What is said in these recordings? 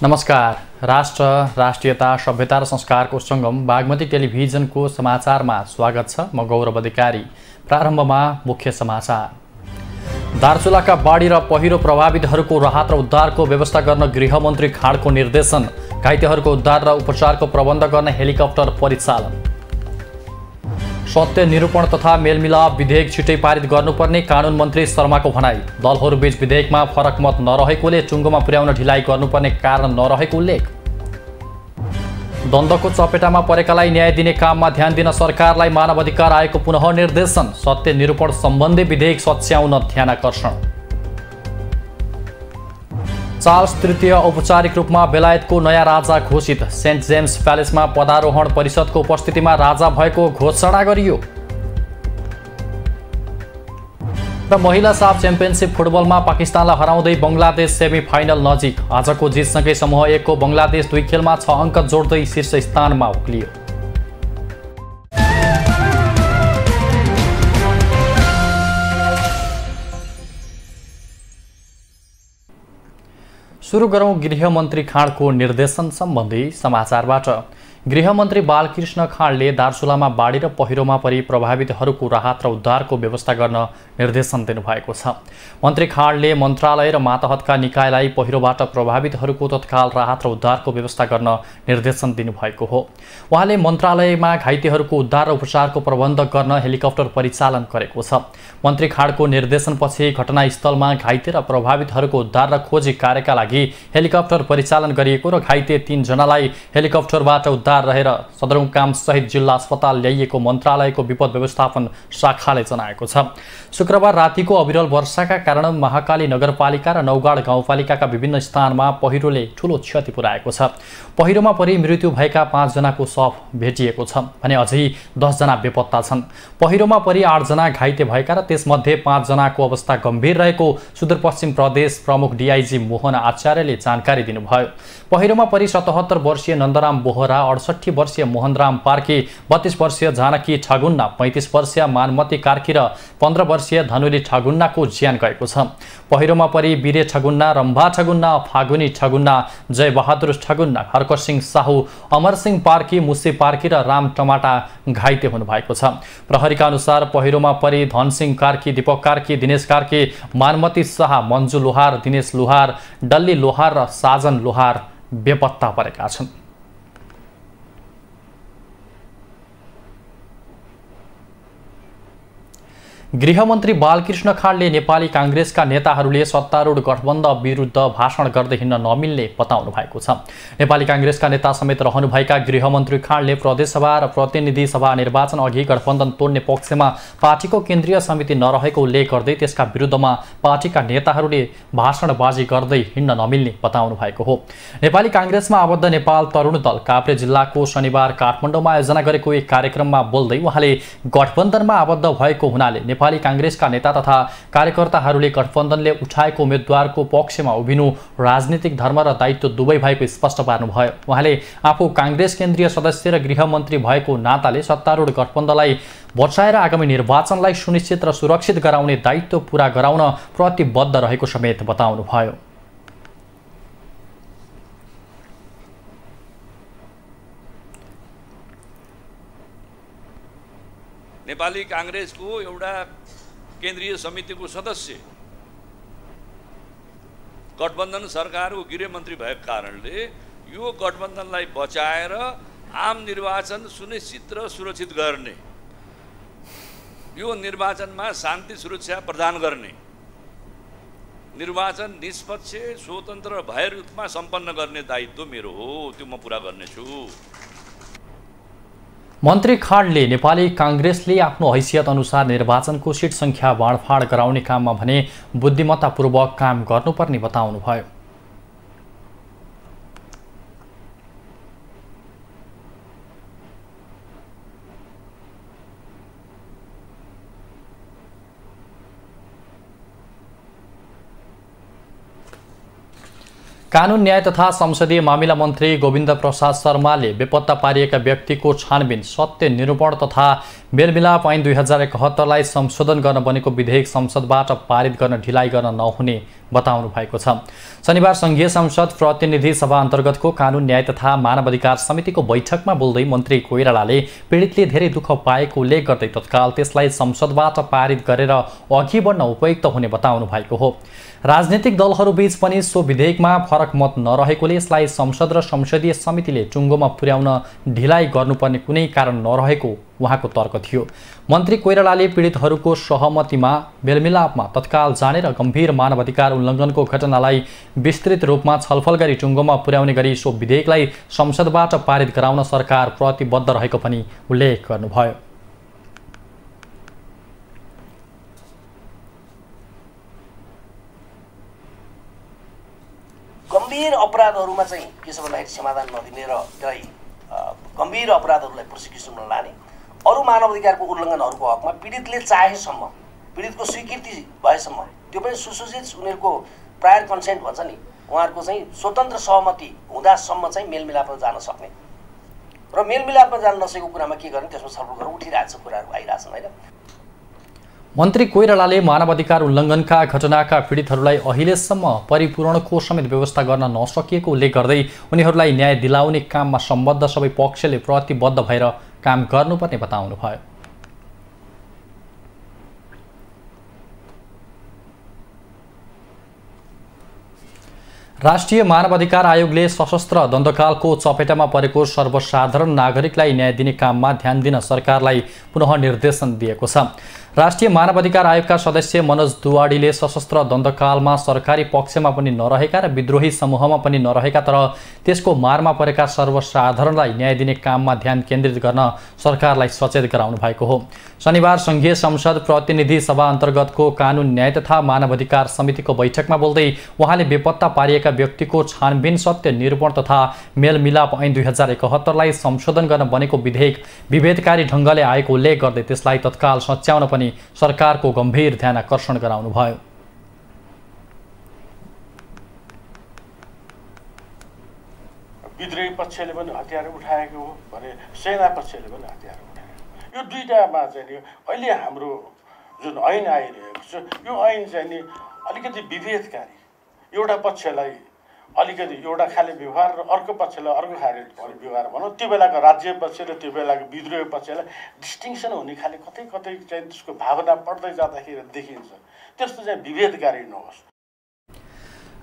नमस्कार। राष्ट्र, राष्ट्रियता, सभ्यता र संस्कारको सङ्गम बागमती टेलिभिजनको समाचारमा स्वागत छ। म गौरव अधिकारी। प्रारम्भमा मुख्य समाचार। दार्चुलाका बाढी र पहिरो प्रभावितहरूको राहत र उद्धारको व्यवस्था गर्न गृहमन्त्री खाँडको निर्देशन। घाइतेहरूको उद्धार र उपचारको प्रबन्ध गर्न हेलिकप्टर परिचालन। सत्य निरूपण तथा मेलमिलाप विधेयक छिटै पारित गर्नुपर्ने कानुन मन्त्री शर्माको भनाई। दलहरूबीच विधेयकमा फरक मत नरहेकोले टुङ्गोमा पुर्याउन ढिलाइ गर्नुपर्ने कारण नरहेको उल्लेख। द्वन्द्वको चपेटामा परेकालाई न्याय दिने काममा ध्यान दिन सरकारलाई मानव अधिकार आयोगको पुनः निर्देशन। सत्य निरूपण सम्बन्धी विधेयक सच्याउन ध्यानाकर्षण। चार्ल्स तृतीय औपचारिक रूपमा बेलायतको नयाँ राजा घोषित। सेन्ट जेम्स प्यालेसमा पदारोहण परिषदको उपस्थितिमा राजा भएको घोषणा गरियो। र महिला साफ च्याम्पियनसिप फुटबलमा पाकिस्तानलाई हराउँदै बङ्गलादेश सेमी फाइनल नजिक। आजको जितसँगै समूह 1 को बङ्गलादेश 2 खेलमा 6 अङ्क जोड्दै शीर्ष स्थानमा उक्लियो। सुरु गरौँ गृहमन्त्री खाँडको निर्देशन सम्बन्धी समाचारबाट। गृहमन्त्री बालकृष्ण खाँडले दार्चुलामा बाढी र पहिरोमा परि प्रभावितहरूको राहत र उद्धारको व्यवस्था गर्न निर्देशन दिनुभएको छ। मन्त्री खाँडले मन्त्रालय र मातहतका निकायलाई पहिरोबाट प्रभावितहरूको तत्काल राहत र उद्धारको व्यवस्था गर्न निर्देशन दिनुभएको हो। उहाँले मन्त्रालयमा घाइतेहरूको उद्धार र उपचारको प्रबन्ध गर्न हेलिकप्टर परिचालन गरेको छ। मन्त्री खाँडको निर्देशनपछि घटनास्थलमा घाइते र प्रभावितहरूको उद्धार र खोजी कार्यका लागि हेलिकप्टर परिचालन गरिएको र घाइते 3 जनालाई हेलिकप्टरबाट उद्धार रहेर सदरमुकाम सहित जिल्ला अस्पताल ल्याइएको मन्त्रालयको विपद व्यवस्थापन शाखाले जनाएको छ। शुक्रबार रातिको अविरल वर्षाका कारण महाकाली नगरपालिका र नौगाड गाउँपालिकाका विभिन्न स्थानमा पहिरोले ठूलो क्षति पुर्याएको छ। पहिरोमा परि मृत्यु भएका 5 जनाको शव भेटिएको छ भने अझै 10 जना बेपत्ता छन्। पहिरोमा परि 8 जना घाइते भएका र त्यसमध्ये 5 जनाको अवस्था गम्भीर रहेको सुदूरपश्चिम प्रदेश प्रमुख डीआईजी मोहन आचार्यले जानकारी दिनुभयो। पहिरोमा परि 77 वर्षीय नन्दराम बोहरा, 68 वर्षीय मोहनराम पार्की, 32 वर्षीय जानकी ठगुन्ना, 35 वर्षीय मानमती कार्की र 15 वर्षीय धनुली ठगुन्नाको ज्यान गएको छ। पहिरोमा परि वीरे ठगुन्ना, रम्भा ठगुन्ना, फागुनी ठगुन्ना, जय बहादुर ठगुन्ना, हरकसिंह साहू, अमरसिंह पार्की, मुसी पार्की र राम टमाटा घाइते हुनुभएको छ। प्रहरीका अनुसार पहिरोमा परि धनसिंह कार्की, दीपक कार्की, दिनेश कार्की, मानमती शाह, मन्जु लोहार, दिनेश लोहार, डल्ली लोहार र साजन लोहार बेपत्ता परेका छन्। गृहमन्त्री बालकृष्ण खाँडले नेपाली काङ्ग्रेसका नेताहरूले सत्तारूढ गठबन्धन विरुद्ध भाषण गर्दै हिँड्न नमिल्ने बताउनु भएको छ। नेपाली काङ्ग्रेसका नेता समेत रहनुभएका गृहमन्त्री खाँडले प्रदेशसभा र प्रतिनिधि सभा निर्वाचन अघि गठबन्धन तोड्ने पक्षमा पार्टीको केन्द्रीय समिति नरहेको उल्लेख गर्दै त्यसका विरुद्धमा पार्टीका नेताहरूले भाषणबाजी गर्दै हिँड्न नमिल्ने बताउनु भएको हो। नेपाली काङ्ग्रेसमा आबद्ध नेपाल तरुण दल काभ्रे जिल्लाको शनिबार काठमाडौँमा आयोजना गरेको एक कार्यक्रममा बोल्दै उहाँले गठबन्धनमा आबद्ध भएको हुनाले नेपाली काङ्ग्रेसका नेता तथा कार्यकर्ताहरूले गठबन्धनले उठाएको उम्मेद्वारको पक्षमा उभिनु राजनीतिक धर्म र दायित्व दुवै भएको स्पष्ट पार्नुभयो। उहाँले आफू काङ्ग्रेस केन्द्रीय सदस्य र गृहमन्त्री भएको नाताले सत्तारूढ गठबन्धनलाई बचाएर आगामी निर्वाचनलाई सुनिश्चित र सुरक्षित गराउने दायित्व पूरा गराउन प्रतिबद्ध रहेको समेत बताउनुभयो। नेपाली काङ्ग्रेसको एउटा केन्द्रीय समितिको सदस्य गठबन्धन सरकारको गृहमन्त्री भएको कारणले यो गठबन्धनलाई बचाएर आम निर्वाचन सुनिश्चित र सुरक्षित गर्ने, यो निर्वाचनमा शान्ति सुरक्षा प्रदान गर्ने, निर्वाचन निष्पक्ष स्वतन्त्र भय रूपमा सम्पन्न गर्ने दायित्व मेरो हो। त्यो म पुरा गर्नेछु। मन्त्री खाँडले नेपाली काङ्ग्रेसले आफ्नो हैसियत अनुसार निर्वाचनको सिट सङ्ख्या बाँडफाँड गराउने काममा भने बुद्धिमत्तापूर्वक काम गर्नुपर्ने बताउनुभयो। कानुन न्याय तथा संसदीय मामिला मन्त्री गोविन्द प्रसाद शर्माले बेपत्ता पारिएका व्यक्तिको छानबिन, सत्य निरूपण तथा मेलमिलाप ऐन 2071 लाई संशोधन गर्न बनेको विधेयक संसदबाट पारित गर्न ढिलाइ गर्न नहुने बताउनु भएको छ। शनिबार संघीय संसद प्रतिनिधि सभा अन्तर्गतको कानुन न्याय तथा मानव अधिकार समितिको बैठकमा बोल्दै मन्त्री कोइरालाले पीडितले धेरै दुःख पाएको उल्लेख गर्दै तत्काल त्यसलाई संसदबाट पारित गरेर अघि बढ्न उपयुक्त हुने बताउनु भएको हो। राजनीतिक दलहरूबीच पनि सो विधेयकमा फरक मत नरहेकोले यसलाई संसद र संसदीय समितिले टुङ्गोमा पुर्याउन ढिलाइ गर्नुपर्ने कुनै कारण नरहेको उहाँको तर्क थियो। मन्त्री कोइरालाले पीडितहरूको सहमतिमा मेलमिलापमा तत्काल जाने र गम्भीर मानवाधिकार उल्लङ्घनको घटनालाई विस्तृत रूपमा छलफल गरी टुङ्गोमा पुर्याउने गरी सो विधेयकलाई संसदबाट पारित गराउन सरकार प्रतिबद्ध रहेको पनि उल्लेख गर्नुभयो। गम्भीर अपराधहरूमा चाहिँ के छ भन्दाखेरि समाधान नदिने र त्यसलाई गम्भीर अपराधहरूलाई प्रोसिक्युसनमा लाने, अरू मानवाधिकारको उल्लङ्घनहरूको हकमा पीडितले चाहेसम्म, पीडितको स्वीकृति भएसम्म, त्यो पनि सुसूचित उनीहरूको प्रायर कन्सेन्ट भन्छ नि, उहाँहरूको चाहिँ स्वतन्त्र सहमति हुँदासम्म चाहिँ मेलमिलापमा जान सक्ने र मेलमिलापमा जान नसकेको कुरामा के गर्ने त्यसमा छलफल गरेर उठिरहेको छ कुराहरू आइरहेछन् होइन। मन्त्री कोइरालाले मानवाधिकार उल्लङ्घनका घटनाका पीडितहरूलाई अहिलेसम्म परिपूरणको समेत व्यवस्था गर्न नसकिएको उल्लेख गर्दै उनीहरूलाई न्याय दिलाउने काममा सम्बद्ध सबै पक्षले प्रतिबद्ध भएर काम गर्नुपर्ने बताउनुभयो। राष्ट्रिय मानवाधिकार आयोगले सशस्त्र द्वन्द्वकालको चपेटामा परेको सर्वसाधारण नागरिकलाई न्याय दिने काममा ध्यान दिन सरकारलाई पुनः निर्देशन दिएको छ। राष्ट्रिय मानवाधिकार आयोगका सदस्य मनोज दुवाडीले सशस्त्र द्वन्द्वकालमा सरकारी पक्षमा पनि नरहेका र विद्रोही समूहमा पनि नरहेका तर त्यसको मारमा परेका सर्वसाधारणलाई न्याय दिने काममा ध्यान केन्द्रित गर्न सरकारलाई सचेत गराउनु भएको हो। शनिबार संघीय संसद प्रतिनिधि सभा अन्तर्गतको कानुन न्याय तथा मानवाधिकार समितिको बैठकमा बोल्दै उहाँले बेपत्ता पारिएका व्यक्तिको छानबिन सत्य निरूपण तथा मेलमिलाप ऐन 2071लाई संशोधन गर्न बनेको विधेयक विभेदकारी ढङ्गले आएको उल्लेख गर्दै त्यसलाई तत्काल सच्याउन पनि सरकारको गम्भीर ध्यान आकर्षण गराउनुभयो। विद्रोही पक्षले पनि हतियार उठाएको हो भने सेना पक्षले पनि हतियार उठाएको, यो दुईटामा चाहिँ नि अहिले हाम्रो जुन ऐन आइरहेको छ यो ऐन चाहिँ नि अलिकति विभेदकारी, एउटा पक्षलाई अलिकति एउटा खाले व्यवहार र अर्को पक्षलाई अर्को खाले व्यवहार भनौँ, त्यो बेलाको राज्य पक्ष र त्यो बेलाको विद्रोही पक्षलाई डिस्टिङसन हुने खाले कतै कतै चाहिँ त्यसको भावना पढ्दै जाँदाखेरि देखिन्छ, त्यस्तो चाहिँ विभेदकारी नहोस्।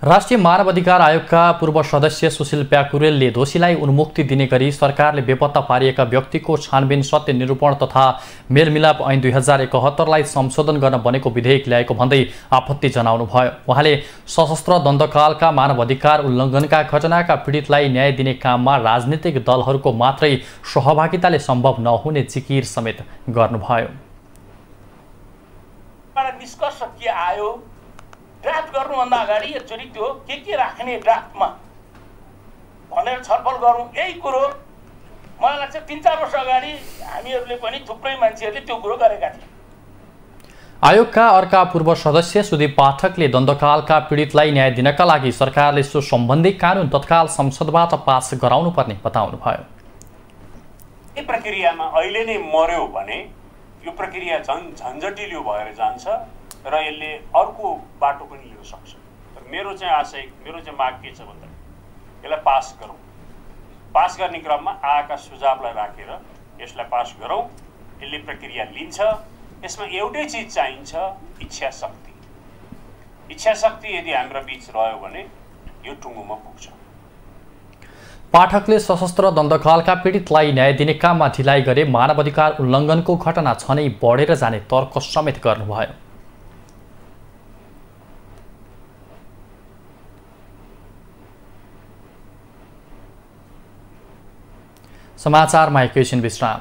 राष्ट्रिय मानवाधिकार आयोगका पूर्व सदस्य सुशील प्याकुरेलले दोषीलाई उन्मुक्ति दिने गरी सरकारले बेपत्ता पारिएका व्यक्तिको छानबिन सत्य निरूपण तथा मेलमिलाप ऐन 2071लाई संशोधन गर्न बनेको विधेयक ल्याएको भन्दै आपत्ति जनाउनुभयो। उहाँले सशस्त्र द्वन्द्वकालका मानवाधिकार उल्लङ्घनका घटनाका पीडितलाई न्याय दिने काममा राजनीतिक दलहरूको मात्रै सहभागिताले सम्भव नहुने जिकिर समेत गर्नुभयो। निष्कर्ष के आयो ड्राफ्ट गर्नुभन्दा अगाडि एकचोटि त्यो के राख्ने ड्राफ्टमा भनेर छलफल गरौँ। यही कुरो मलाई लाग्छ 3-4 वर्ष अगाडि हामीहरूले पनि थुप्रै मान्छेहरूले त्यो कुरो गरेका थिए। आयोगका अर्का पूर्व सदस्य सुदीप पाठकले द्वन्द्वकालका पीडितलाई न्याय दिनका लागि सरकारले सो सम्बन्धी कानुन तत्काल संसदबाट पास गराउनुपर्ने बताउनुभयो। यो प्रक्रियामा अहिले नै मर्यो भने यो प्रक्रिया झन्झटिलो भएर जान्छ र यसले अर्को बाटो पनि लिन सक्छ। तर मेरो चाहिँ आशय, मेरो चाहिँ माग के छ भन्दा यसलाई पास गरौँ। पास गर्ने क्रममा आएका सुझावलाई राखेर यसलाई पास गरौँ। यसले प्रक्रिया लिन्छ। यसमा एउटै चिज चाहिन्छ, इच्छा शक्ति। इच्छा शक्ति यदि हाम्रो बीच रह्यो भने यो टुङ्गोमा पुग्छ। पाठकले सशस्त्र द्वन्द्वकालका पीडितलाई न्याय दिने काममा ढिलाइ गरे मानवाधिकार उल्लङ्घनको घटना झनै बढेर जाने तर्क समेत गर्नुभयो। समाचारमा एकैछिन विश्राम।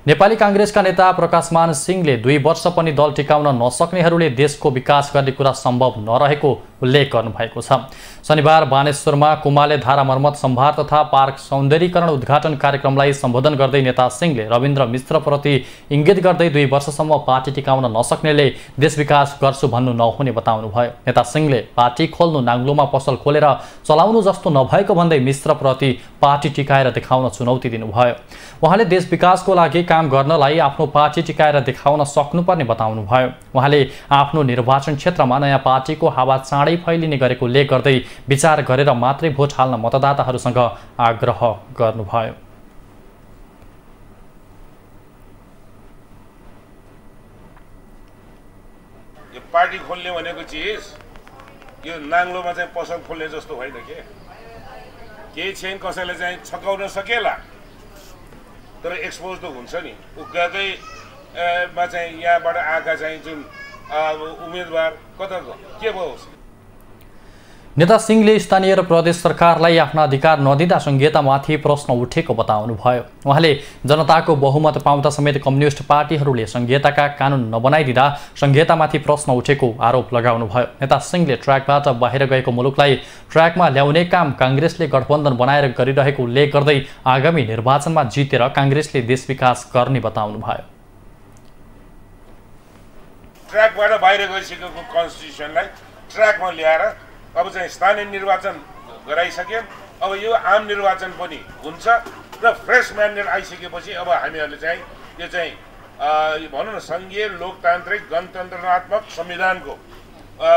नेपाली कांग्रेसका नेता प्रकाशमान सिंहले 2 वर्ष पनि दल टिकाउन नसक्नेहरूले देशको विकास गर्ने कुरा सम्भव नरहेको उल्लेख गर्नुभएको छ। शनिबार बानेश्वरमा कुमाले धारा मर्मत सम्भार तथा पार्क सौन्दर्यीकरण उद्घाटन कार्यक्रमलाई सम्बोधन गर्दै नेता सिंहले रविन्द्र मिश्रप्रति इङ्गित गर्दै 2 वर्षसम्म पार्टी टिकाउन नसक्नेले देश विकास गर्छु भन्नु नहुने बताउनुभयो। नेता सिंहले पार्टी खोल्नु नाङ्लोमा पसल खोलेर चलाउनु जस्तो नभएको भन्दै मिश्रप्रति पार्टी टिकाएर देखाउन चुनौती दिनुभयो। उहाँले देश विकासको लागि काम गर्नलाई आफ्नो पार्टी टिकाएर देखाउन सक्नुपर्ने बताउनुभयो। उहाँले आफ्नो निर्वाचन क्षेत्रमा नयाँ पार्टीको हावा चाँडै फैलिने गरेको उल्लेख गर्दै विचार गरेर मात्रै भोट हाल्न मतदाताहरूसँग आग्रह गर्नुभयो। यो पार्टी खोल्ने भनेको चिज यो नाङ्लोमा चाहिँ पसल खोल्ने जस्तो होइन के, केही छैन कसैले चाहिँ छकाउन सकेला तर एक्सपोज त हुन्छ नि। गएकै मा चाहिँ यहाँबाट आएका चाहिँ जुन उम्मेदवार कता के भयो। नेता सिंहले स्थानीय र प्रदेश सरकारलाई आफ्ना अधिकार नदिँदा संहितामाथि प्रश्न उठेको बताउनुभयो। उहाँले जनताको बहुमत पाउँदा समेत कम्युनिस्ट पार्टीहरूले संहिताका कानुन नबनाइदिँदा संहितामाथि प्रश्न उठेको आरोप लगाउनुभयो। नेता सिंहले ट्र्याकबाट बाहिर गएको मुलुकलाई ट्र्याकमा ल्याउने काम कांग्रेसले गठबन्धन बनाएर गरिरहेको उल्लेख गर्दै आगामी निर्वाचनमा जितेर कांग्रेसले देश विकास गर्ने बताउनुभयो। ट्र्याकबाट बाहिर गइसकेको कन्स्टिट्युसनलाई ट्र्याकमा ल्याएर अब चाहिँ स्थानीय निर्वाचन गराइसक्यो। अब यो आम निर्वाचन पनि हुन्छ र फ्रेस म्यान्डेट आइसकेपछि अब हामीहरूले चाहिँ यो चाहिँ भनौँ न सङ्घीय लोकतान्त्रिक गणतन्त्रात्मक संविधानको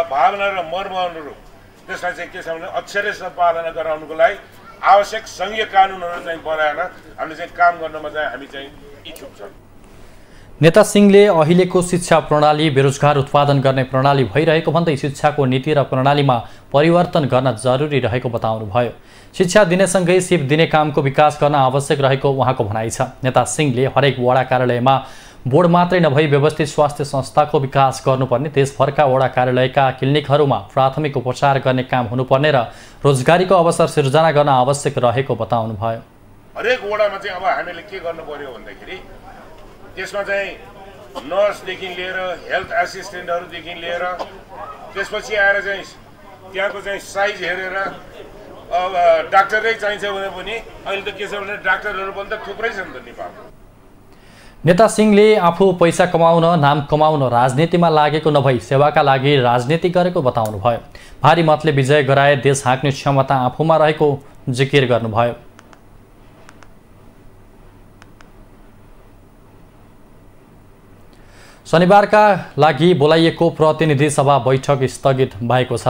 भावना र मर्म अनुरूप त्यसलाई चाहिँ के छ भने अक्षरशः पालना गराउनुको लागि आवश्यक सङ्घीय कानुनहरू चाहिँ बनाएर हामीले चाहिँ काम गर्नमा चाहिँ हामी चाहिँ इच्छुक छौँ। नेता सिंहले अहिलेको शिक्षा प्रणाली बेरोजगार उत्पादन गर्ने प्रणाली भइरहेको भन्दै शिक्षाको नीति र प्रणालीमा परिवर्तन गर्न जरुरी रहेको बताउनुभयो। शिक्षा दिनेसँगै सिप दिने कामको विकास गर्न आवश्यक रहेको उहाँको भनाइ छ। नेता सिंहले हरेक वडा कार्यालयमा बोर्ड मात्रै नभई व्यवस्थित स्वास्थ्य संस्थाको विकास गर्नुपर्ने, देशभरका वडा कार्यालयका क्लिनिकहरूमा प्राथमिक उपचार गर्ने काम हुनुपर्ने र रोजगारीको अवसर सिर्जना गर्न आवश्यक रहेको बताउनुभयो। हरेक वडामा चाहिँ अब हामीले के गर्नु पर्यो भन्दाखेरि त्यसमा चाहिँ नर्सदेखि लिएर हेल्थ एसिस्टेन्टहरूदेखि लिएर त्यसपछि आएर चाहिँ त्यहाँको चाहिँ साइज हेरेर अब डाक्टरै चाहिन्छ भने पनि अहिले त के छ भने डाक्टरहरू पनि त थुप्रै छन् त नेपालमा। नेता सिंहले आफू पैसा कमाउन, नाम कमाउन राजनीतिमा लागेको नभई सेवाका लागि राजनीति गरेको बताउनुभयो। भारी मतले विजय गराए देश हाँक्ने क्षमता आफूमा रहेको जिकिर गर्नुभयो। शनिबारका लागि बोलाइएको प्रतिनिधि सभा बैठक स्थगित भएको छ।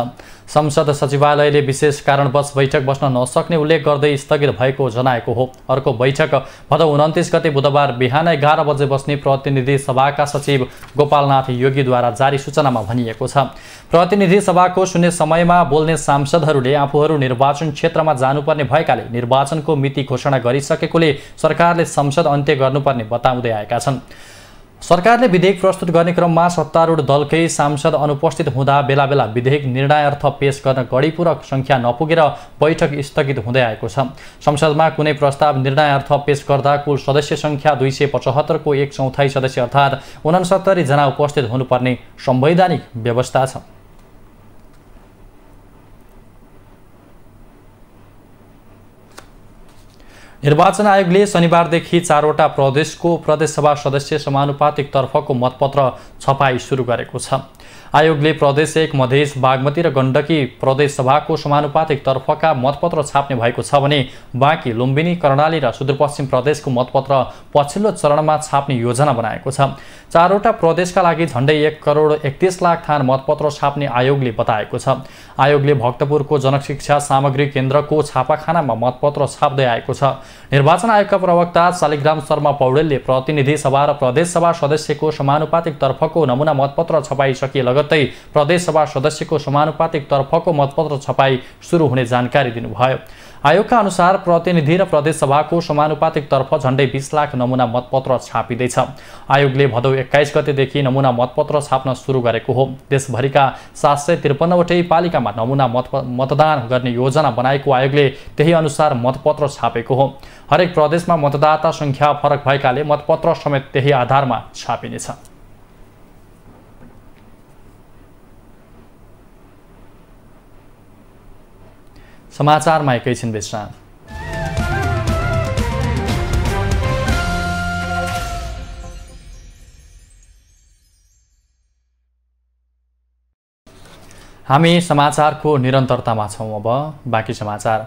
संसद सचिवालयले विशेष कारणवश बैठक बस्न नसक्ने उल्लेख गर्दै स्थगित भएको जनाएको हो। अर्को बैठक भदौ 29 गते बुधबार बिहान 11 बजे बस्ने प्रतिनिधि सभाका सचिव गोपालनाथ योगीद्वारा जारी सूचनामा भनिएको छ। प्रतिनिधि सभाको शून्य समयमा बोल्ने सांसदहरूले आफूहरू निर्वाचन क्षेत्रमा जानुपर्ने भएकाले निर्वाचनको मिति घोषणा गरिसकेकोले सरकारले संसद अन्त्य गर्नुपर्ने बताउँदै आएका छन्। सरकारले विधेयक प्रस्तुत गर्ने क्रममा सत्तारूढ दलकै सांसद अनुपस्थित हुँदा बेला बेला विधेयक निर्णयार्थ पेश गर्न गढीपूरक संख्या नपुगेर बैठक स्थगित हुँदै आएको छ। संसदमा कुनै प्रस्ताव निर्णयार्थ पेश गर्दा कुल सदस्य संख्या 275 को 1/4 सदस्य अर्थात् 69 जना उपस्थित हुनुपर्ने संवैधानिक व्यवस्था छ। निर्वाचन आयोगले शनिबारदेखि 4वटा प्रदेशको प्रदेशसभा सदस्य समानुपातिक तर्फको मतपत्र छपाई सुरु गरेको छ। आयोगले प्रदेश 1 मधेस, बागमती र गण्डकी प्रदेशसभाको समानुपातिक तर्फका मतपत्र छाप्ने भएको छ भने बाँकी लुम्बिनी, कर्णाली र सुदूरपश्चिम प्रदेशको मतपत्र पछिल्लो चरणमा छाप्ने योजना बनाएको छ। 4वटा प्रदेशका लागि झण्डै 1,31,00,000 थान मतपत्र छाप्ने आयोगले बताएको छ। आयोगले भक्तपुरको जनशिक्षा सामग्री केन्द्रको छापाखानामा मतपत्र छाप्दै आएको छ। निर्वाचन आयोगका प्रवक्ता शालिग्राम शर्मा पौडेलले प्रतिनिधि सभा र प्रदेशसभा सदस्यको समानुपातिक तर्फको नमुना मतपत्र छपाइसकिए लगत्तै प्रदेशसभा सदस्यको समानुपातिक तर्फको मतपत्र छपाई सुरु हुने जानकारी दिनुभयो। आयोगका अनुसार प्रतिनिधि र प्रदेशसभाको समानुपातिक तर्फ झण्डै 20 लाख नमुना मतपत्र छापिँदैछ। आयोगले भदौ 21 गतेदेखि नमुना मतपत्र छाप्न सुरु गरेको हो। देशभरिका 753 वटै पालिकामा नमुना मतदान गर्ने योजना बनाएको आयोगले त्यही अनुसार मतपत्र छापेको हो। हरेक प्रदेशमा मतदाता संख्या फरक भएकाले मतपत्र समेत त्यही आधारमा छापिनेछ। समाचारमा एकैछिन विश्राम। हामी समाचारको निरन्तरतामा छौँ। अब बाँकी समाचार।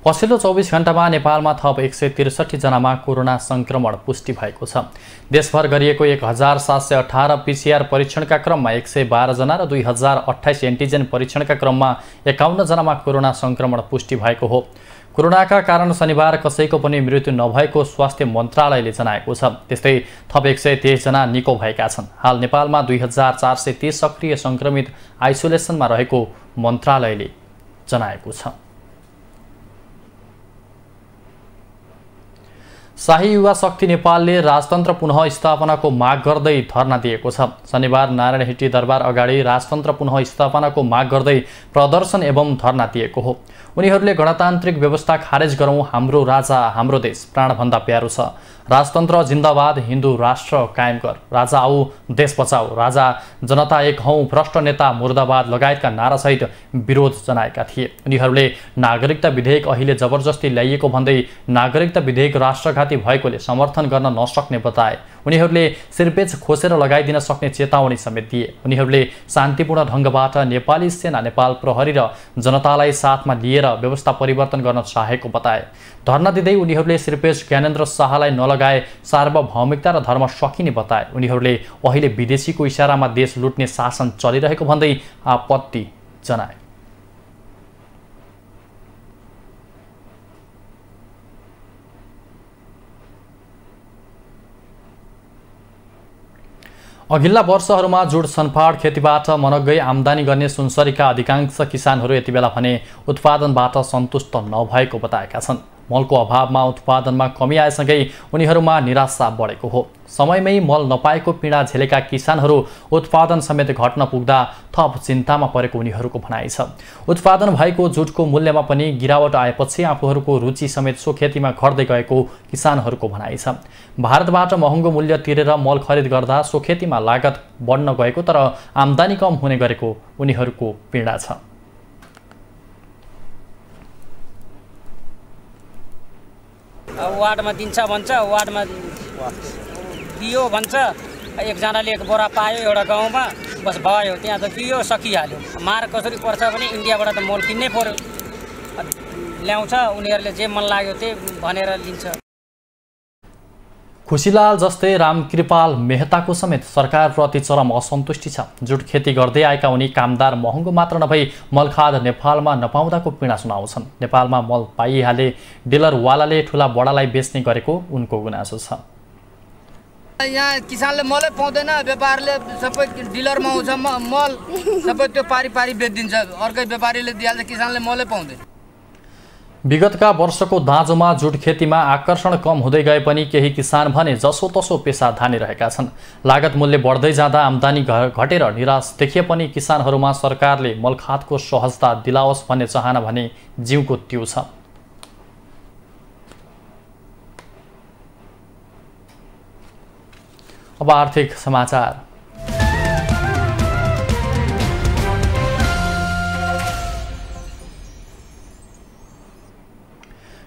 पछिल्लो 24 घण्टामा नेपालमा थप 163 जनामा कोरोना संक्रमण पुष्टि भएको छ। देशभर गरिएको 1718 पीसीआर परीक्षणका क्रममा 112 जना र 2028 एन्टिजेन परीक्षणका क्रममा 51 जनामा कोरोना संक्रमण पुष्टि भएको हो। कोरोनाका कारण शनिबार कसैको पनि मृत्यु नभएको स्वास्थ्य मन्त्रालयले जनाएको छ। त्यस्तै थप 123 जना निको भएका छन्। हाल नेपालमा 2430 सक्रिय संक्रमित आइसोलेसनमा रहेको मन्त्रालयले जनाएको छ। शाही युवा शक्ति नेपालले राजतन्त्र पुनः स्थापनाको माग गर्दै धरना दिएको छ। शनिबार नारायण हिटी दरबार अगाडि राजतन्त्र पुनः स्थापनाको माग गर्दै प्रदर्शन एवं धरना दिएको हो। उनीहरूले गणतान्त्रिक व्यवस्था खारेज गरौँ, हाम्रो राजा हाम्रो देश प्राणभन्दा प्यारो छ, राजतन्त्र जिन्दाबाद, हिन्दू राष्ट्र कायम कर, राजा आऊ देश बचाऊ, राजा जनता एक हौँ, भ्रष्ट नेता मुर्दाबाद लगायतका नारासहित विरोध जनाएका थिए। उनीहरूले नागरिकता विधेयक अहिले जबरजस्ती ल्याइएको भन्दै नागरिकता विधेयक राष्ट्रघाती भएकोले समर्थन गर्न नसक्ने बताए। उनीहरूले सिरपेच खोसेर लगाइदिन सक्ने चेतावनी समेत दिए। उनीहरूले शान्तिपूर्ण ढङ्गबाट नेपाली सेना, नेपाल प्रहरी र जनतालाई साथमा लिएर व्यवस्था परिवर्तन गर्न चाहेको बताए। धरना दिँदै उनीहरूले सिरपेच ज्ञानेन्द्र शाहलाई नलगाए सार्वभौमिकता र धर्म सकिने बताए। उनीहरूले अहिले विदेशीको इसारामा देश लुट्ने शासन चलिरहेको भन्दै आपत्ति जनाए। अघिल्ला वर्षहरूमा जुट छनफाड खेतीबाट मनग्गै आम्दानी गर्ने सुनसरीका अधिकांश किसानहरू यति बेला भने उत्पादनबाट सन्तुष्ट नभएको बताएका छन्। मलको अभावमा उत्पादनमा कमी आएसँगै उनीहरूमा निराशा बढेको हो। समयमै मल नपाएको पीडा झेलेका किसानहरू उत्पादन समेत घट्न पुग्दा थप चिन्तामा परेको उनीहरूको भनाइ छ। उत्पादन भएको जुटको मूल्यमा पनि गिरावट आएपछि आफूहरूको रुचि समेत सो खेतीमा घट्दै गएको किसानहरूको भनाइ छ। भारतबाट महँगो मूल्य तिरेर मल खरिद गर्दा सो खेतीमा लागत बढ्न गएको तर आम्दानी कम हुने गरेको उनीहरूको पीडा छ। वार्डमा दिन्छ भन्छ, वार्डमा दियो भन्छ, एकजनाले एक बोरा पायो एउटा गाउँमा, बस भयो, त्यहाँ त दियो सकिहाल्यो। मार कसरी पर्छ भने इन्डियाबाट त मल किन्नै पर्यो, ल्याउँछ, उनीहरूले जे मन लाग्यो त्यही भनेर लिन्छ। खुसीलाल जस्तै रामकृपाल मेहताको समेत सरकारप्रति चरम असन्तुष्टि छ। जुट खेती गर्दै आएका उनी कामदार महँगो मात्र नभई मलखाद नेपालमा नपाउँदाको पीडा सुनाउँछन्। नेपालमा मल पाइहाले डिलरवालाले ठुला बडालाई बेच्ने गरेको उनको गुनासो छ। यहाँ किसानले मलै पाउँदैन, व्यापारले सबै डिलरमा आउँछ, मल सबै त्यो पारी पारी बेचिदिन्छ, अर्कै व्यापारीले दिइहाल्छ, किसानले मलै पाउँदैन। विगतका वर्षको दाँजोमा जुट खेतीमा आकर्षण कम हुँदै गए पनि केही किसान भने जसो तसो पेसा धानिरहेका छन्। लागत मूल्य बढ्दै जाँदा आम्दानी घटेर निराश देखिए पनि किसानहरूमा सरकारले मलखादको सहजता दिलाओस् भन्ने चाहना भने जिउको त्यो छ। अब आर्थिक समाचार।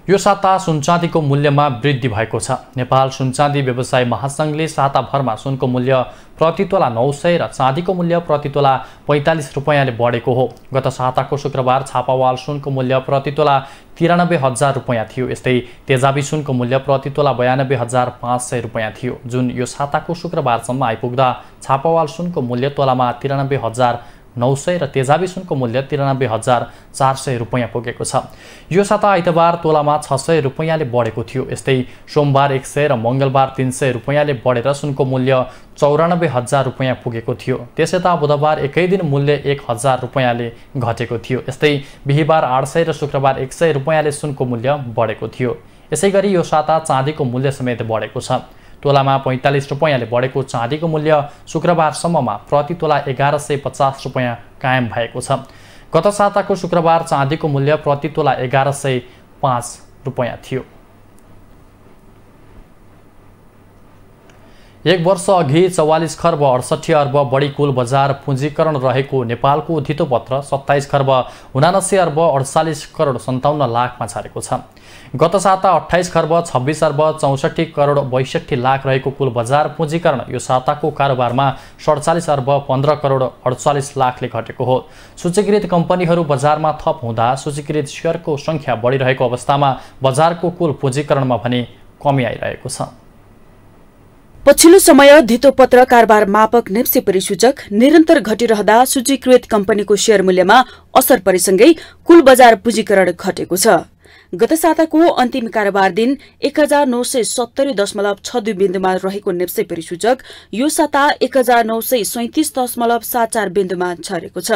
यो साता सुनचाँदीको मूल्यमा वृद्धि भएको छ। नेपाल सुनचाँदी व्यवसाय महासङ्घले साताभरमा सुनको मूल्य प्रति तोला 900 र चाँदीको मूल्य प्रति तोला 45 रुपैयाँले बढेको हो। गत साताको शुक्रबार छापावाल सुनको मूल्य प्रति तोला 93,000 रुपैयाँ थियो। यस्तै तेजाबी सुनको मूल्य प्रति तोला 92,500 रुपैयाँ थियो, जुन यो साताको शुक्रबारसम्म आइपुग्दा छापावाल सुनको मूल्य तोलामा 93,900 र तेजाबी सुनको मूल्य 93,400 रुपैयाँ पुगेको छ। यो साता आइतबार तोलामा 600 रुपैयाँले बढेको थियो। यस्तै सोमबार 100 र मङ्गलबार 300 रुपैयाँले बढेर सुनको मूल्य 94,000 रुपैयाँ पुगेको थियो। त्यसयता बुधबार एकै दिन मूल्य 1,000 रुपैयाँले घटेको थियो। यस्तै बिहिबार 800 र शुक्रबार 100 रुपैयाँले सुनको मूल्य बढेको थियो। यसैगरी यो साता चाँदीको मूल्य समेत बढेको छ। तोलामा 45 रुपैयाँले बढेको चाँदीको मूल्य शुक्रबारसम्ममा प्रति तोला 1150 रुपैयाँ कायम भएको छ। गत साताको शुक्रबार चाँदीको मूल्य प्रति तोला 1105 रुपैयाँ थियो। एक वर्ष अघि 44 खर्ब 68 अर्ब बढी कुल बजार पुँजीकरण रहेको नेपालको धितोपत्र 27 खर्ब 79 अर्ब 48 करोड 57 लाखमा छारेको छ। गत साता 28 खर्ब 26 अर्ब 64 करोड 62 लाख रहेको कुल बजार पुँजीकरण यो साताको कारोबारमा 47 अर्ब 15 करोड 48 लाखले घटेको हो। सूचीकृत कम्पनीहरू बजारमा थप हुँदा सूचीकृत सेयरको सङ्ख्या बढिरहेको अवस्थामा बजारको कुल पुँजीकरणमा भने कमी आइरहेको छ। पछिल्लो समय धितोपत्र कारोबार मापक नेप्से परिसूचक निरन्तर घटिरहँदा सूचीकृत कम्पनीको शेयर मूल्यमा असर परेसँगै कुल बजार पुँजीकरण घटेको छ। गत साताको अन्तिम कारोबार दिन 1970.62 बिन्दुमा रहेको नेप्से परिसूचक यो साता 1937.74 बिन्दुमा झरेको छ।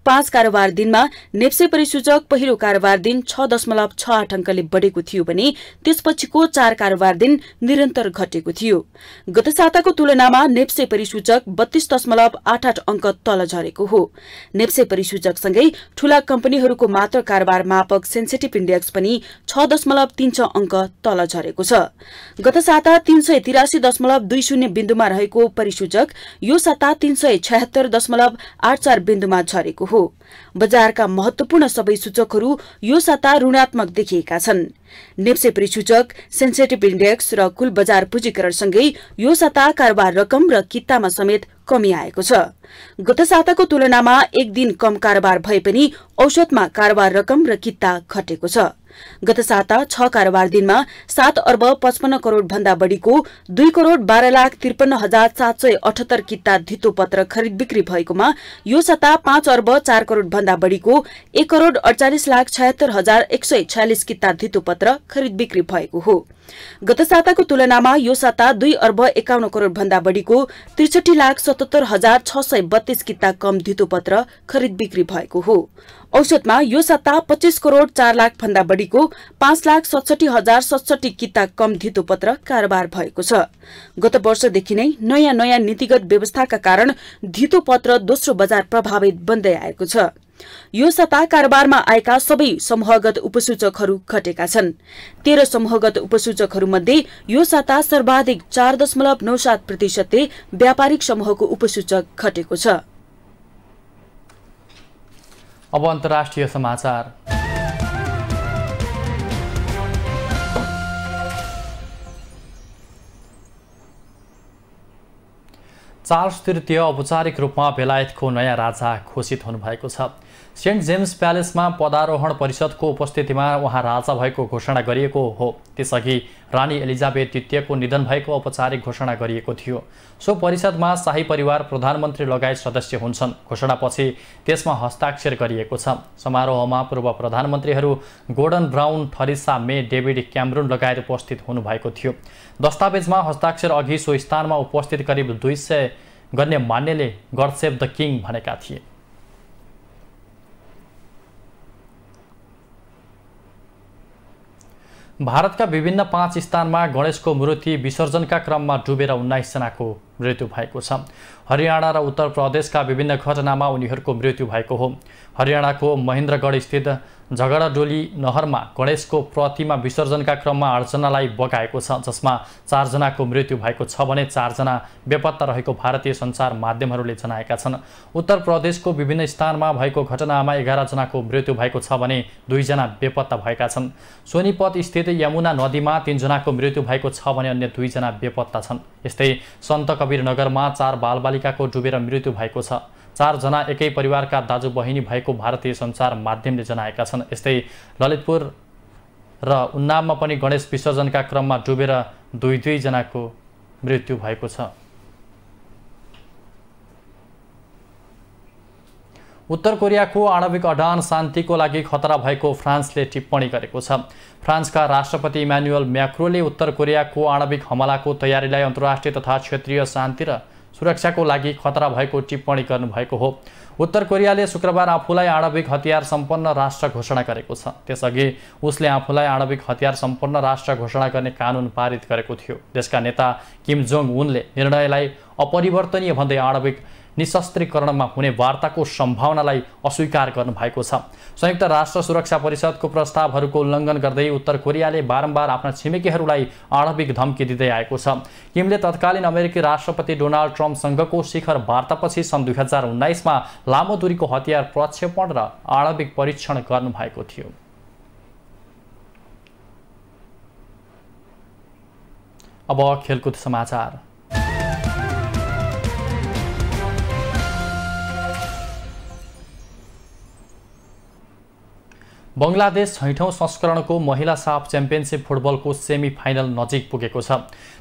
5 कारोबार दिनमा नेप्से परिसूचक पहिलो कारोबार दिन 6.68 अंकले बढेको थियो भने त्यसपछिको 4 कारोबार दिन निरन्तर घटेको थियो। गत साताको तुलनामा नेप्से परिसूचक 32.88 अंक तल झरेको हो। नेप्से परिसूचकसँगै ठूला कम्पनीहरूको मात्र कारोबार मापक सेन्सिटिभ इन्डेक्स पनि 6.36 अंक तल झरेको छ। गत साता 383.20 बिन्दुमा रहेको परिसूचक यो साता 376.84 बिन्दुमा झरेको हो। बजारका महत्वपूर्ण सबै सूचकहरू यो साता ऋणात्मक देखिएका छन्। नेप्से परिसूचक सेन्सिटिभ इन्डेक्स र कुल बजार पुँजीकरणसँगै यो साता कारोबार रकम र कित्तामा समेत कमी आएको छ। गत साताको तुलनामा एक दिन कम कारोबार भए पनि औसतमा कारोबार रकम र कित्ता घटेको छ। गत साता 6 कारोबार दिनमा 7 अर्ब 55 करोड भन्दा बढीको 2 करोड 12,53,778 कित्ता धितोपत्र खरिद बिक्री भएकोमा यो साता 5 अर्ब 4 करोड भन्दा बढीको 1 करोड 48,76,146 कित्ता धितोपत्र खरिद बिक्री भएको हो। गत साताको तुलनामा यो साता 2 अर्ब 51 करोड भन्दा बढीको 63,77,632 कित्ता कम धितोपत्र खरिद बिक्री भएको हो। औसतमा यो साता 25 करोड 4 लाख भन्दा बढीको 5,67,067 कित्ता कम धितोपत्र कारोबार भएको छ। गत वर्षदेखि नै नयाँ नीतिगत व्यवस्थाका कारण धितोपत्र दोस्रो बजार प्रभावित बन्दै आएको छ। यो साता कारोबारमा आएका सबै समूहगत उपसूचकहरू घटेका छन्। 13 समूहगत उपसूचकहरूमध्ये यो साता सर्वाधिक 4.97% व्यापारिक समूहको उपसूचक घटेको छ। अब अन्तर्राष्ट्रिय समाचार। चार्ल्स तृतीय औपचारिक रूपमा बेलायतको नयाँ राजा घोषित हुनुभएको छ। सेन्ट जेम्स प्यालेसमा पदारोहण परिषदको उपस्थितिमा उहाँ राजा भएको घोषणा गरिएको हो। त्यसअघि रानी एलिजाबेथ द्वितीयको निधन भएको औपचारिक घोषणा गरिएको थियो। सो परिषदमा शाही परिवार, प्रधानमन्त्री लगायत सदस्य हुन्छन्। घोषणापछि त्यसमा हस्ताक्षर गरिएको छ। समारोहमा पूर्व प्रधानमन्त्रीहरू Gordon Brown, Theresa May, David Cameron लगायत उपस्थित हुनुभएको थियो। दस्तावेजमा हस्ताक्षर अघि सो स्थानमा उपस्थित करिब 200 गण्यमान्यले गड सेभ द किङ भनेका थिए। भारतका विभिन्न 5 स्थानमा गणेशको मूर्ति विसर्जनका क्रममा डुबेर 19 जनाको मृत्यु भएको छ। हरियाणा र उत्तर प्रदेशका विभिन्न घटनामा उनीहरूको मृत्यु भएको हो। हरियाणाको महेन्द्रगढ स्थित झगडाडोली नहरमा गणेशको प्रतिमा विसर्जनका क्रममा 8 जनालाई बगाएको छ, जसमा 4 जनाको मृत्यु भएको छ भने 4 जना बेपत्ता रहेको भारतीय सञ्चार माध्यमहरूले जनाएका छन्। उत्तर प्रदेशको विभिन्न स्थानमा भएको घटनामा 11 जनाको मृत्यु भएको छ भने 2 जना बेपत्ता भएका छन्। सोनीपत स्थित यमुना नदीमा 3 जनाको मृत्यु भएको छ भने अन्य 2 जना बेपत्ता छन्। यस्तै सन्त कबीर नगरमा 4 बालबालिकाको डुबेर मृत्यु भएको छ। 4 जना एकै परिवारका दाजु बहिनी भएको भारतीय सञ्चार माध्यमले जनाएका छन्। यस्तै ललितपुर र उन्नावमा पनि गणेश विसर्जनका क्रममा डुबेर 2 जनाको मृत्यु भएको छ। उत्तर कोरियाको आणविक अडान शान्तिको लागि खतरा भएको फ्रान्सले टिप्पणी गरेको छ। फ्रान्सका राष्ट्रपति इमानुएल म्याक्रोनले उत्तर कोरियाको आणविक हमलाको तयारीलाई अन्तर्राष्ट्रिय तथा क्षेत्रीय शान्ति र सुरक्षाको लागि खतरा भएको टिप्पणी गर्नुभएको हो। उत्तर कोरियाले शुक्रबार आफूलाई आणविक हतियार सम्पन्न राष्ट्र घोषणा गरेको छ। त्यसअघि उसले आफूलाई आणविक हतियार सम्पन्न राष्ट्र घोषणा गर्ने कानुन पारित गरेको थियो। देशका नेता किम जोङ उनले निर्णयलाई अपरिवर्तनीय भन्दै आणविक निशस्त्रीकरणमा हुने वार्ताको सम्भावनालाई अस्वीकार गर्नुभएको छ। संयुक्त राष्ट्र सुरक्षा परिषदको प्रस्तावहरूको उल्लङ्घन गर्दै उत्तर कोरियाले बारम्बार आफ्ना छिमेकीहरूलाई आणविक धम्की दिँदै आएको छ। किमले तत्कालीन अमेरिकी राष्ट्रपति डोनाल्ड ट्रम्पसँगको शिखर वार्तापछि सन् 2019मा लामो दूरीको हतियार प्रक्षेपण र आणविक परीक्षण गर्नुभएको थियो। अब खेलकुद समाचार। बंगलादेश 6औं संस्करणको महिला साफ च्याम्पियनसिप फुटबलको सेमी फाइनल नजिक पुगेको छ।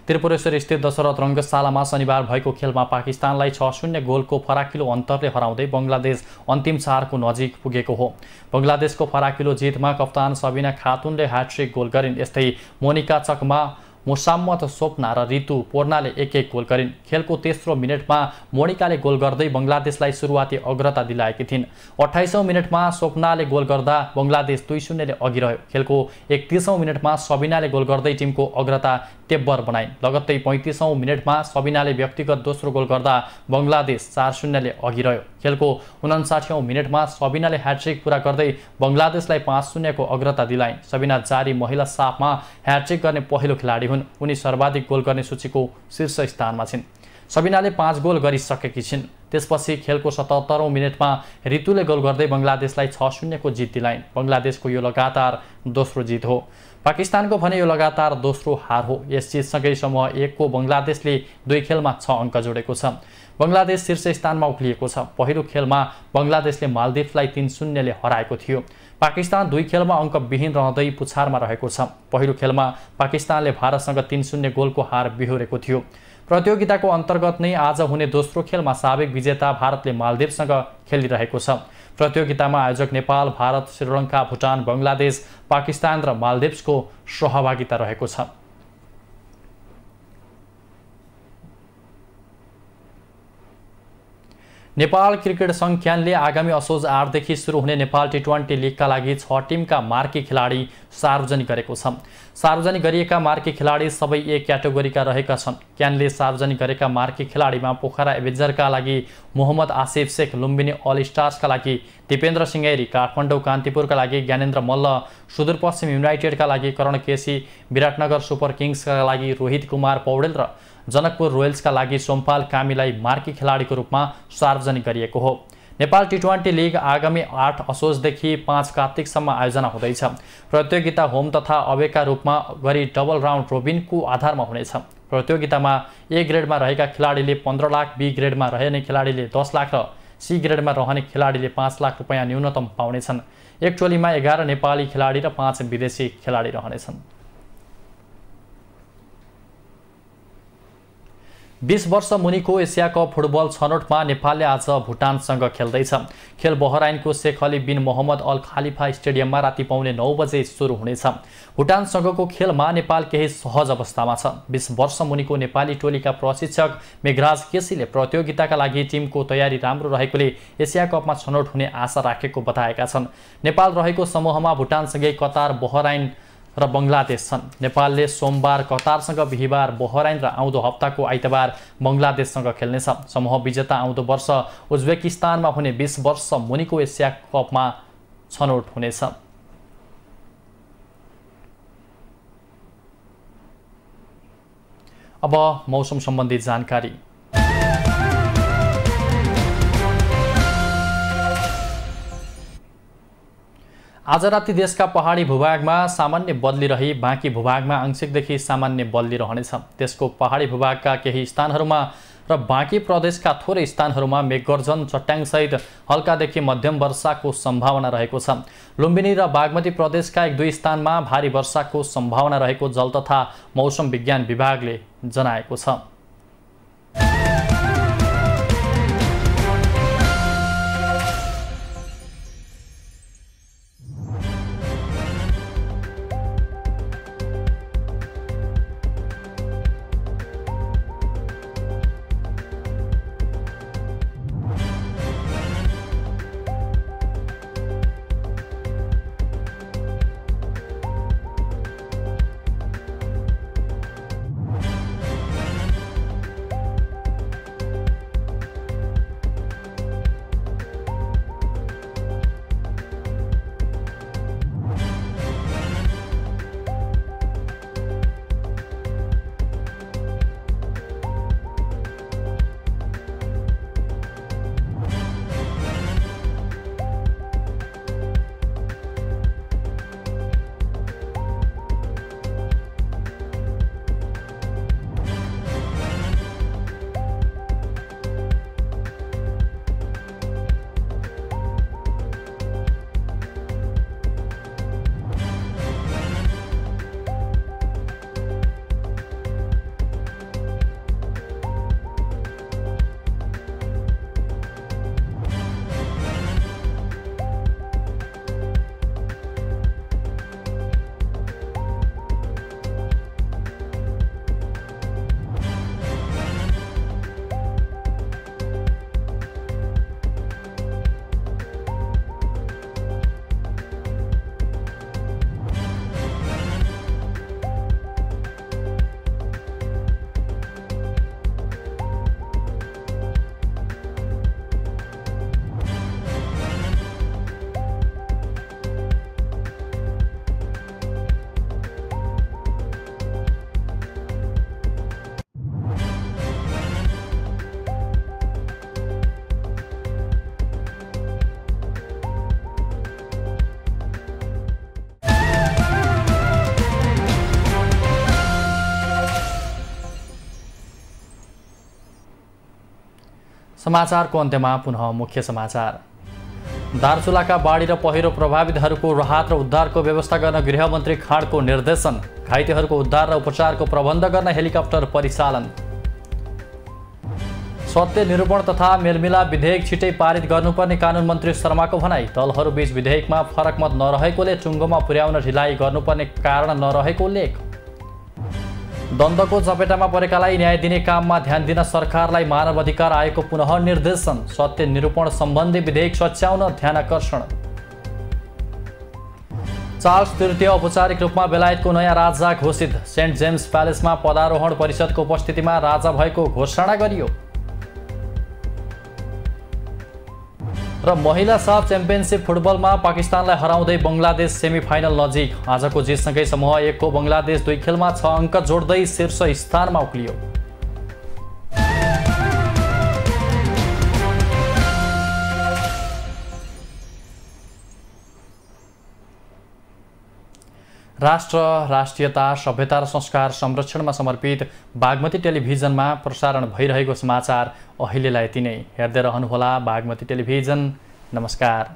त्रिपुरेश्वर स्थित दशरथ रङ्गशालामा शनिबार भएको खेलमा पाकिस्तानलाई 6-0 गोलको फराकिलो अन्तरले हराउँदै बंगलादेश अन्तिम 4को नजिक पुगेको हो। बंगलादेशको फराकिलो जितमा कप्तान सबिना खातुनले ह्याट्रिक गोल गरिन्। यस्तै मोनिका चकमा, मुसाम्मत स्वप्ना र ऋतु पोर्नाले एक गोल गरिन्। खेलको तेस्रो मिनेटमा मोनिकाले गोल गर्दै बंगलादेशलाई सुरुवाती अग्रता दिलाएकी थिइन्। 28औं मिनेटमा स्वप्नाले गोल गर्दा बंगलादेश 2-0 ले अघि रह्यो। खेलको 31औं मिनेटमा सबिनाले गोल गर्दै टिमको अग्रता तेब्बर बनाइन्। लगत्तै 35औं मिनेटमा सबिनाले व्यक्तिगत दोस्रो गोल गर्दा बंगलादेश 4-0 ले अघि रह्यो। खेलको 59औं मिनेटमा सबिनाले ह्याट्रिक पूरा गर्दै बंगलादेशलाई 5-0 को अग्रता दिलाइन्। सबिना जारी महिला साफमा ह्याट्रिक गर्ने पहिलो खेलाडी हुन्। उनी सर्वाधिक गोल गर्ने सूचीको शीर्ष स्थानमा छिन्। सबिनाले 5 गोल गरिसकेकी छिन्। त्यसपछि खेलको 77औं मिनेटमा ऋतुले गोल गर्दै बंगलादेशलाई 6-0 को जित दिलाइन्। बंगलादेशको यो लगातार दोस्रो जित हो। पाकिस्तानको भने यो लगातार दोस्रो हार हो। यस जितसँगै समूह 1 को बंगलादेशले 2 खेलमा 6 अङ्क जोडेको छ। बंगलादेश शीर्ष स्थानमा उक्लिएको छ। पहिलो खेलमा बंगलादेशले मालदिभ्सलाई 3-0 ले हराएको थियो। पाकिस्तान 2 खेलमा अङ्क विहीन रहँदै पुछारमा रहेको छ। पहिलो खेलमा पाकिस्तानले भारतसँग 3-0 गोलको हार बिहोरेको थियो। प्रतियोगिताको अन्तर्गत नै आज हुने दोस्रो खेलमा साबिक विजेता भारतले मालदिभ्ससँग खेलिरहेको छ। प्रतियोगितामा आयोजक नेपाल, भारत, श्रीलङ्का, भुटान, बंगलादेश, पाकिस्तान र मालदिभ्सको सहभागिता रहेको छ। नेपाल क्रिकेट संघ क्यानले आगामी असोज 8 देखि सुरु हुने नेपाल टी20 लिगका लागि 6 टिमका मार्की खेलाडी सार्वजनिक गरेको छ। सार्वजनिक गरिएका मार्की खेलाडी सबै ए क्याटेगोरीका रहेका छन्। क्यानले सार्वजनिक गरेका मार्की खेलाडीमा पोखरा एभेन्जरका लागि मोहम्मद आसिफ शेख, लुम्बिनी अल स्टार्सका लागि दिपेन्द्र सिंह, काठमाडौँ कान्तिपुरका लागि ज्ञानेन्द्र मल्ल, सुदूरपश्चिम युनाइटेडका लागि करण केसी, विराटनगर सुपर किङ्सका लागि रोहित कुमार पौडेल र जनकपुर रोयल्सका लागि सोमपाल कामीलाई मार्की खेलाडीको रूपमा सार्वजनिक गरिएको हो। नेपाल टी20 लिग आगामी 8 असोजदेखि 5 कार्तिकसम्म आयोजना हुँदैछ। प्रतियोगिता होम तथा अवेका रूपमा गरी डबल राउन्ड रोबिनको आधारमा हुनेछ। प्रतियोगितामा ए ग्रेडमा रहेका खेलाडीले 15 लाख, बी ग्रेडमा रहने खेलाडीले 10 लाख र सी ग्रेडमा रहने खेलाडीले 5 लाख रुपैयाँ न्यूनतम पाउनेछन्। एक टोलीमा 11 नेपाली खेलाडी र 5 विदेशी खेलाडी रहनेछन्। 20 वर्ष मुनिको एसिया कप फुटबल छनौटमा नेपालले आज भुटानसँग खेल्दैछ। खेल बहराइनको शेख अली बिन मोहम्मद अल खालिफा स्टेडियममा राति पौने 9 बजे सुरु हुनेछ। भुटानसँगको खेलमा नेपाल केही सहज अवस्थामा छ। 20 वर्ष मुनिको नेपाली टोलीका प्रशिक्षक मेघराज केसीले प्रतियोगिताका लागि टिमको तयारी राम्रो रहेकोले एसिया कपमा छनौट हुने आशा राखेको बताएका छन्। नेपाल रहेको समूहमा भुटानसँगै कतार, बहराइन र बंगलादेश छन्। नेपालले सोमबार कतारसँग, बिहिबार बहराइन र आउँदो हप्ताको आइतबार बंगलादेशसँग खेल्नेछ। समूह विजेता आउँदो वर्ष उज्बेकिस्तानमा हुने 20 वर्ष मुनिको एसिया कपमा छनौट हुनेछ। अब मौसम सम्बन्धी जानकारी। आज राति देशका पहाडी भूभागमा सामान्य बदली रही बाँकी भूभागमा आंशिकदेखि सामान्य बदली रहनेछ। त्यसको पहाडी भूभागका केही स्थानहरूमा र बाँकी प्रदेशका थोरै स्थानहरूमा मेघगर्जन, चट्याङसहित हल्कादेखि मध्यम वर्षाको सम्भावना रहेको छ। लुम्बिनी र बागमती प्रदेशका 1-2 स्थानमा भारी वर्षाको सम्भावना रहेको जल तथा मौसम विज्ञान विभागले जनाएको छ। समाचारको अन्त्यमा पुनः मुख्य समाचार। दार्चुलाका बाढी र पहिरो प्रभावितहरूको राहत र उद्धारको व्यवस्था गर्न गृहमन्त्री खाँडको निर्देशन। घाइतेहरूको उद्धार र उपचारको प्रबन्ध गर्न हेलिकप्टर परिचालन। सत्य निरूपण तथा मेलमिलाप विधेयक छिटै पारित गर्नुपर्ने कानुन मन्त्री शर्माको भनाई। दलहरूबीच विधेयकमा फरक मत नरहेकोले चुङ्गोमा पुर्याउन ढिलाइ गर्नुपर्ने कारण नरहेको उल्लेख। द्वन्द्वको चपेटामा परेकालाई न्याय दिने काममा ध्यान दिन सरकारलाई मानव अधिकार आयोगको पुनः निर्देशन। सत्य निरूपण सम्बन्धी विधेयक सच्याउन ध्यानाकर्षण। चार्ल्स तृतीय औपचारिक रूपमा बेलायतको नयाँ राजा घोषित। सेन्ट जेम्स प्यालेसमा पदारोहण परिषदको उपस्थितिमा राजा भएको घोषणा गरियो। र महिला साफ च्याम्पियनसिप फुटबलमा पाकिस्तानलाई हराउँदै बङ्गलादेश सेमिफाइनल नजिक। आजको जितसँगै समूह 1 को बङ्गलादेश 2 खेलमा 6 अङ्क जोड्दै शीर्ष स्थानमा उक्लियो। राष्ट्र, राष्ट्रियता, सभ्यता र संस्कार संरक्षणमा समर्पित बागमती टेलिभिजनमा प्रसारण भइरहेको समाचार अहिलेलाई यति नै। हेर्दै रहनुहोला बागमती टेलिभिजन। नमस्कार।